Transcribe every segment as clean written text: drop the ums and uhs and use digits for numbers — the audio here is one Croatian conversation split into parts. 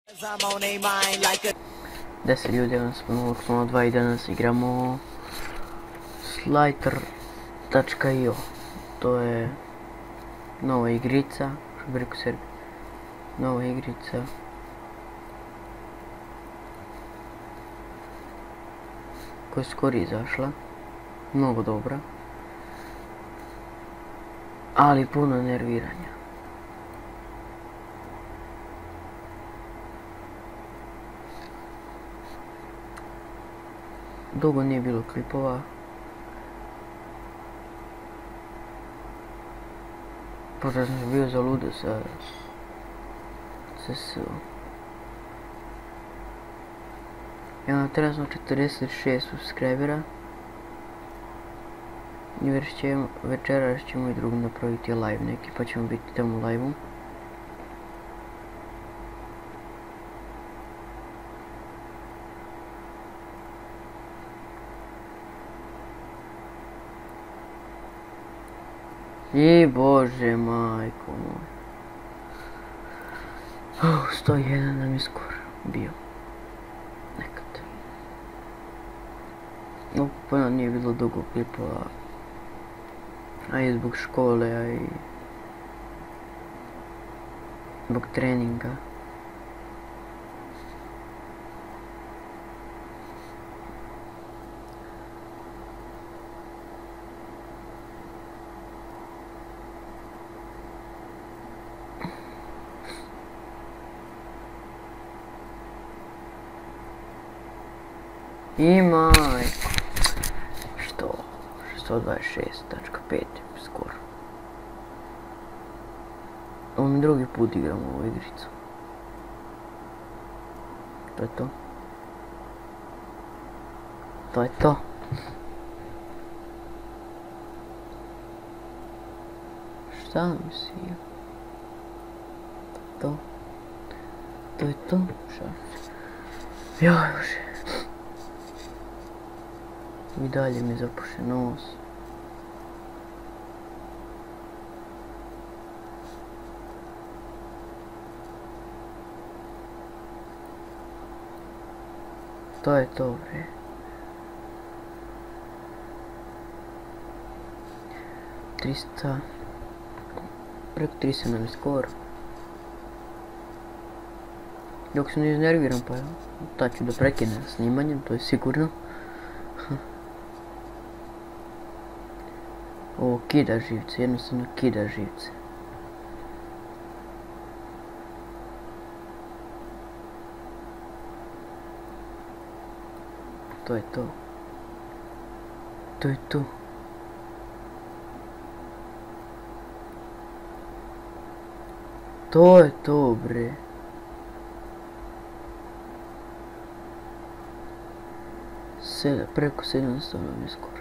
10 ljudi, danas smo 0.02 i danas igramo Slider.io. To je nova igrica, što bi rekao Serbi, nova igrica koja je skoro izašla, mnogo dobra, ali puno nerviranja. Dugo nije bilo klipova. Pošto sam bio zaludio sa CS-om. Imam trenutno 46 subscribera. I večeras ćemo i drugi napraviti live neki, pa ćemo biti tamo u live-u. I bože majko moj. 101 nam je skoro bio. Nekad. Pa nije bilo dugo klipova. A i zbog škole, a i zbog treninga. I majko. Što? 126.5 skoro. Ovo mi drugi put igram ovu igricu. To je to. To je to. Šta mi si? To. To je to. Joj bože. I dalje mi zapuše nos. To je to, bre. Preko 300 nam je skoro. Dok se ne iznerviram, pa tad ću da prekinem snimanjem, to je sigurno. Ovo kida živce, jednostavno kida živce. To je to. To je to. To je to, bre. Preko 700 nam je skoro.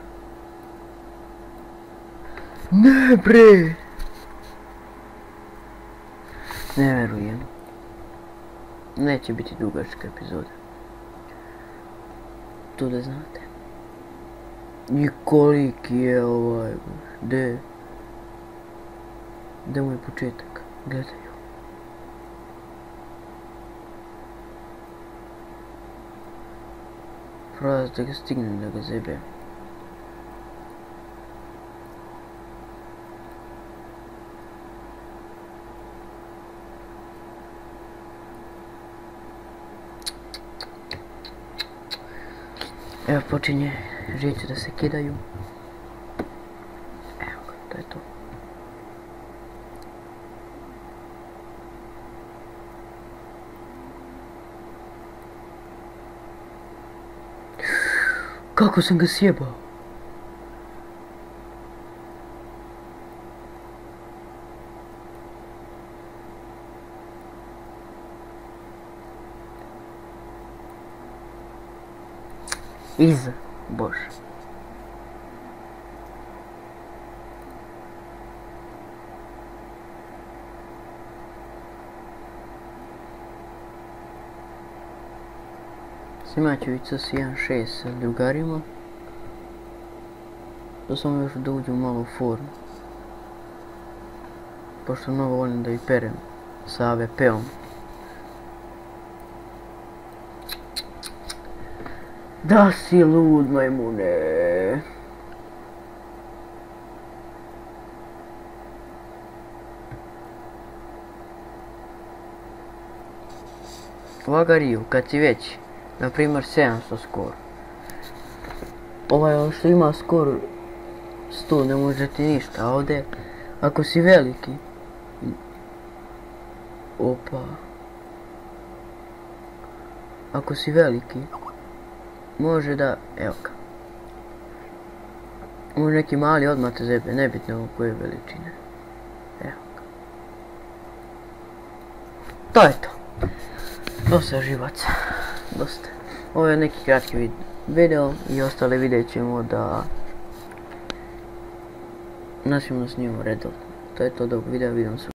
Ne, bre! Ne verujem. Neće biti dugačka epizoda. To da znate. I koliki je ovaj... Gdje mu je početak? Gledaju. Pravo da ga stignem, da ga zebem. Evo počinje živce da se kidaju. Evo ga, to je to. Kako sam ga sjebao? Iza, bože. Snimat ću ići sa 1.6 sa drugarima. Da samo još da uđem malo u formu. Pošto mnogo volim da i perem sa AVP-om. Da si lud, majmune. Vagariju, kad si već, na primjer 700 skor. Ovaj što ima skor 100 ne može ti ništa, a ovdje ako si veliki, opa, ako si veliki, može da, evo ga, može neki mali odmah te zebe, nebitno u koje veličine, evo ga. To je to, dosta živaca, dosta. Ovo je neki kratki video i ostale vidjet ćemo da naćemo s njim redovno. To je to do videa, vidimo se.